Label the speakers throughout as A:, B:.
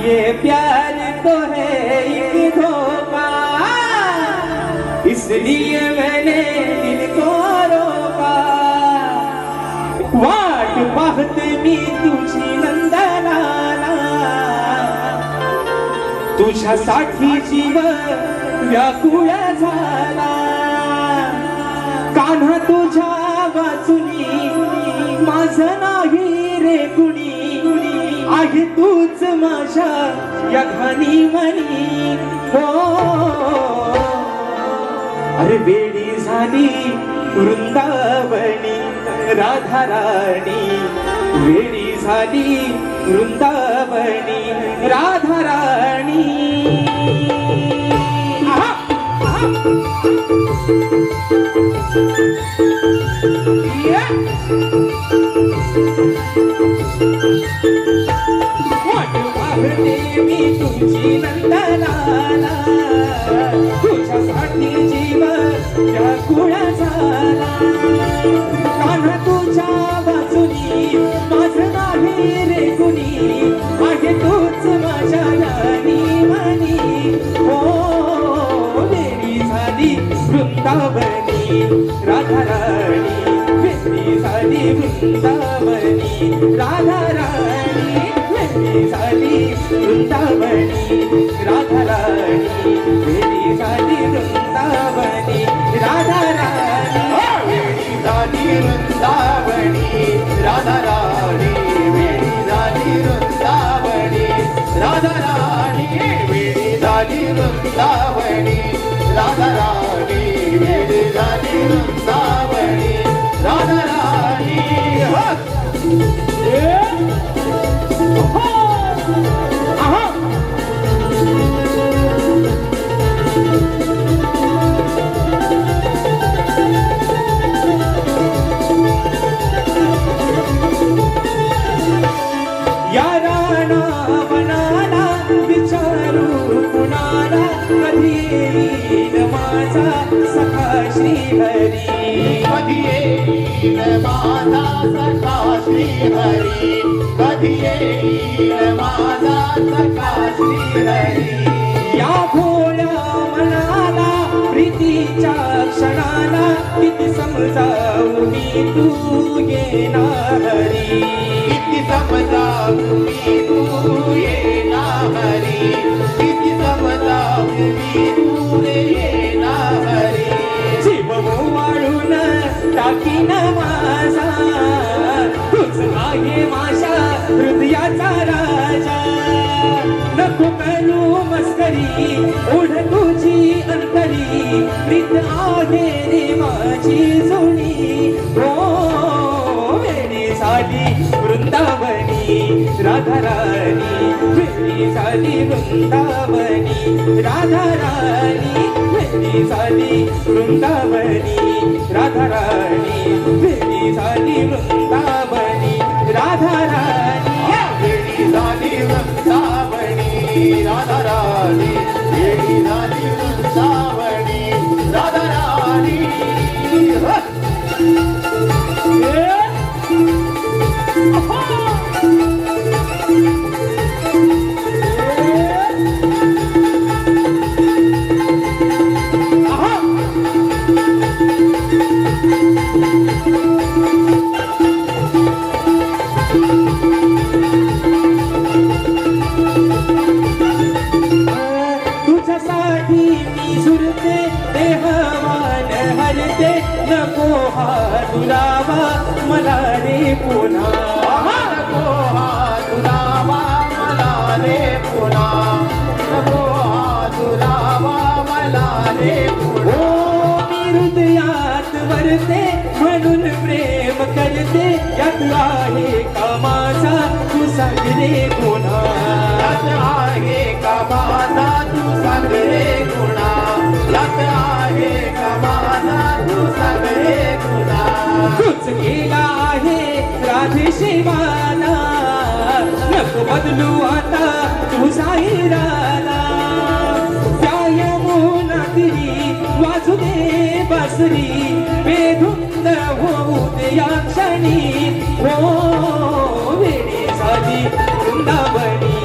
A: ये प्यार तो है एक धोखा, इसलिए मैंने दिल को रोका. वाट पाहते मी तुझी नंदनाला, तुझ्यासाठी जीव व्याकुळ झाला. कान्हा तुझ्या वाचुनी माझं नाही रे कुणी, आहे तूच माझ्या या घाणी मनी. हो अरे वेडी झाली वृंदावनी राधा राणी, वेडी झाली वृंदावनी राधा राणी. मी तुझी नंदनाला, तुझ्यासाठी जीव व्याकुळ झाला. कान्हा तुझ्या बाजूनी माझं नाही रे कुणी, आहे तूच माझ्या राणी मनी. हो वेडी झाली वृंदावनी राधा राणी, वेडी झाली वृंदावनी राधा राणी, वेडी झाली वृंदावनी राधा राणी, वेडी झाली वृंदावनी राधा राणी.
B: वेडी झाली वृंदावनी राधा राणी, वेडी झाली वृंदावनी राधा राणी, वेडी झाली वृंदावनी राधा राणी, वेडी झाली वृंदावनी राधा राणी.
A: या राणा वनाला विचारू कुणाला, कधी येईल माझा सखा श्रीहरी.
B: कधी येईल माझा सखा श्रीहरी, कधी येईल माझा सखा श्रीहरी.
A: या भोळ्या मनाला प्रीतीच्या क्षणाला, किती समजावू मी तू येणार हरी.
B: किती समजावू मी तू येणार हरी, किती समजावू मी तू येणार हरी.
A: जीव वाळून टाकीन माझा, तूच आहे माझ्या हृदयाचा राजा. नको करू मस्करी ओढ तुझी अंतरी, प्रीत आहे रे माझी जुनी. हो वेडी झाली वृंदावनी राधा राणी, वेडी झाली वृंदावनी राधा राणी, वेडी झाली वृंदावनी राधा राणी, वेडी झाली वृंदावनी राधा राणी.
B: वेडी झाली वृंदावनी राधा राणी, वेडी झाली वृंदावनी राधा राणी.
A: तुझ्यासाठी मी झुरते देहवान हरते, नको हा दुरावा मला रे पुन्हा.
B: नको हा दुरावा मला रे पुन्हा, नको हा दुरावा मला रे पुन्हा.
A: ओ मी हृदयात वरते म्हणून प्रेम करते, यात आहे का माझा तू सांग रे पुन्हा.
B: यात आहे का माझा तू सांग रे पुन्हा, यात आहे का माझा तू सांग रे पुन्हा.
A: तूच गेला आहे राधे शिवाला, नको बदलू आता तुझा इरादा. त्या यमुना तिरी वाजू दे बासरी, बेधुंद होऊ दे या क्षणी. हो वेडी झाली वृंदावनी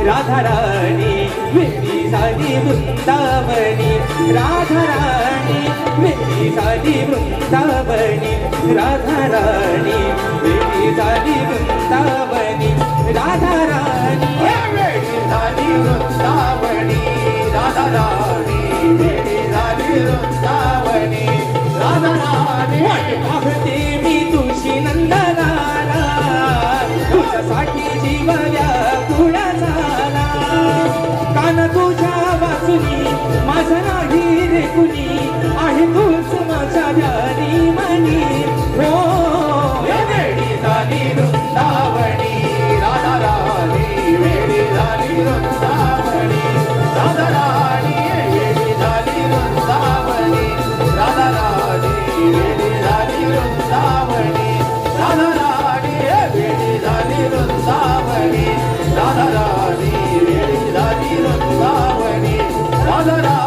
A: राधा राणी वेळी झाली वृंदावनी राधा राणी वेळी झाली वृंदावनी राधा राणी वेळी झाली वृंदावनी राधा राणी
B: वेळी झाली वृंदावनी राधा राणी वेळी झाली वृंदावनी राधा राणी
A: पाहते मी तुळशी नंदनाला तुझ्यासाठी जीव व्याकुळ झाला कान तुझ्या वाचुनी माझा नाही रे कुणी आहे तूच माझ्या ध्यानी मनी हो
B: वेळी झाली वृंदावनी राधा राणी वेळी झाली वृंदावनी राधा राणी वेळी झाली वृंदावनी राधा राणी वेळी झाली वृंदावनी राधा राणी वेळी झाली वृंदावनी राधा राणी वेळी झाली वृंदावनी राधा राणी